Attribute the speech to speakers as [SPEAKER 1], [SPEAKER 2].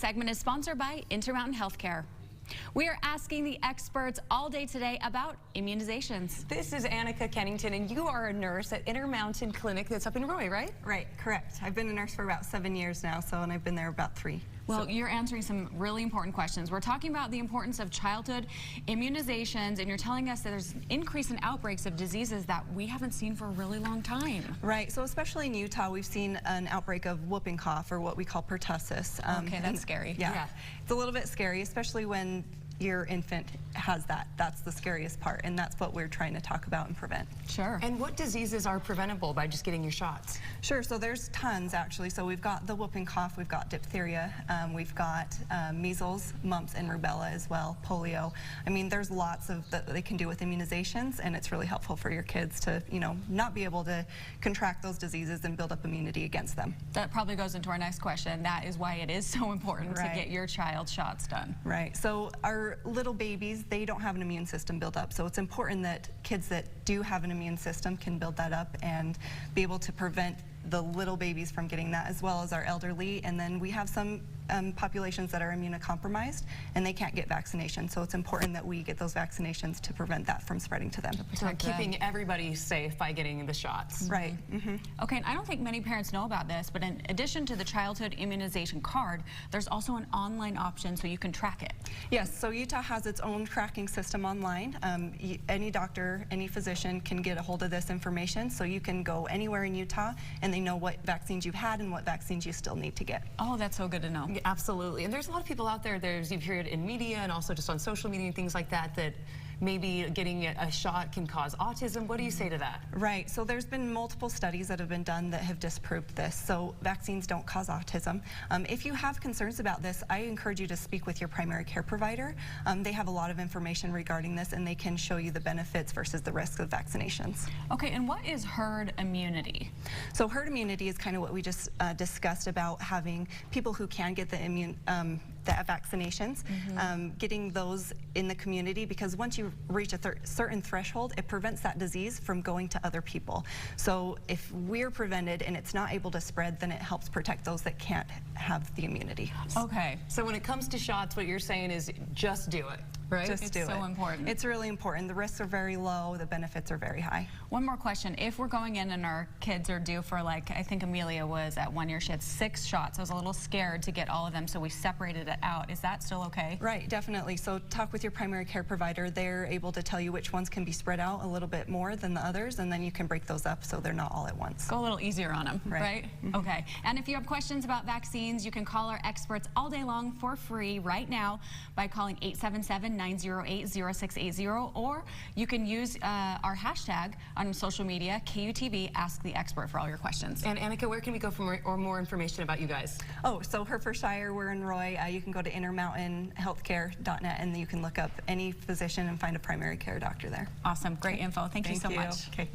[SPEAKER 1] segment is sponsored by Intermountain Healthcare. We are asking the experts all day today about immunizations.
[SPEAKER 2] This is Annika Kennington, and you are a nurse at Intermountain Clinic that's up in Roy, right?
[SPEAKER 3] Right, correct. I've been a nurse for about 7 years now, and I've been there about 3.
[SPEAKER 1] Well, you're answering some really important questions. We're talking about the importance of childhood immunizations, and you're telling us that there's an increase in outbreaks of diseases that we haven't seen for a really long time.
[SPEAKER 3] Right, so especially in Utah, we've seen an outbreak of whooping cough, or what we call pertussis.
[SPEAKER 1] Okay, that's scary.
[SPEAKER 3] Yeah, it's a little bit scary, especially when your infant has that. That's the scariest part, and that's what we're trying to talk about and prevent.
[SPEAKER 1] Sure.
[SPEAKER 2] And what diseases are preventable by just getting your shots?
[SPEAKER 3] Sure, so there's tons actually. So we've got the whooping cough, we've got diphtheria, we've got measles, mumps, and rubella as well, polio. I mean, there's lots of that they can do with immunizations, and it's really helpful for your kids to, not be able to contract those diseases and build up immunity against them.
[SPEAKER 1] That probably goes into our next question. That is why it is so important to get your child's shots done.
[SPEAKER 3] Right, so our little babies, they don't have an immune system built up, so it's important that kids that do have an immune system can build that up and be able to prevent the little babies from getting that, as well as our elderly. And then we have some populations that are immunocompromised and they can't get vaccinations, so it's important that we get those vaccinations to prevent that from spreading to them.
[SPEAKER 2] So keeping everybody safe by getting the shots.
[SPEAKER 3] Right.
[SPEAKER 1] Okay, and I don't think many parents know about this, but in addition to the childhood immunization card, there's also an online option so you can track it.
[SPEAKER 3] Yes, so Utah has its own tracking system online. Any doctor, any physician can get a hold of this information, so you can go anywhere in Utah and they know what vaccines you've had and what vaccines you still need to get.
[SPEAKER 1] Oh, that's so good to know.
[SPEAKER 2] Absolutely, and there's a lot of people out there, you've heard it in media and also just on social media and things like that, that maybe getting a shot can cause autism. What do you say to that?
[SPEAKER 3] Right, so there's been multiple studies that have been done that have disproved this. So vaccines don't cause autism. If you have concerns about this, I encourage you to speak with your primary care provider. They have a lot of information regarding this, and they can show you the benefits versus the risks of vaccinations.
[SPEAKER 1] Okay, and what is herd immunity?
[SPEAKER 3] So herd immunity is kind of what we just discussed about having people who can get the vaccinations, getting those in the community, because once you reach a certain threshold, it prevents that disease from going to other people. So if we're prevented and it's not able to spread, then it helps protect those that can't have the immunity.
[SPEAKER 1] Okay.
[SPEAKER 2] So when it comes to shots, what you're saying is just do it. Right?
[SPEAKER 3] Just do it.
[SPEAKER 1] It's so important.
[SPEAKER 3] It's really important. The risks are very low, the benefits are very high.
[SPEAKER 1] One more question. If we're going in and our kids are due for, like, I think Amelia was at 1 year, she had 6 shots. I was a little scared to get all of them, so we separated it out. Is that still okay?
[SPEAKER 3] Right, definitely. So talk with your primary care provider. They're able to tell you which ones can be spread out a little bit more than the others, and then you can break those up so they're not all at once.
[SPEAKER 1] Go a little easier on them, right? Okay. And if you have questions about vaccines, you can call our experts all day long for free right now by calling 877-908-0680, or you can use our hashtag on social media, KUTV, Ask the Expert, for all your questions.
[SPEAKER 2] And Annika, where can we go for more information about you guys?
[SPEAKER 3] Oh, so Hertfordshire, we're in Roy. You can go to intermountainhealthcare.net and you can look up any physician and find a primary care doctor there.
[SPEAKER 1] Awesome. Great info. Thank you so much.
[SPEAKER 3] Okay.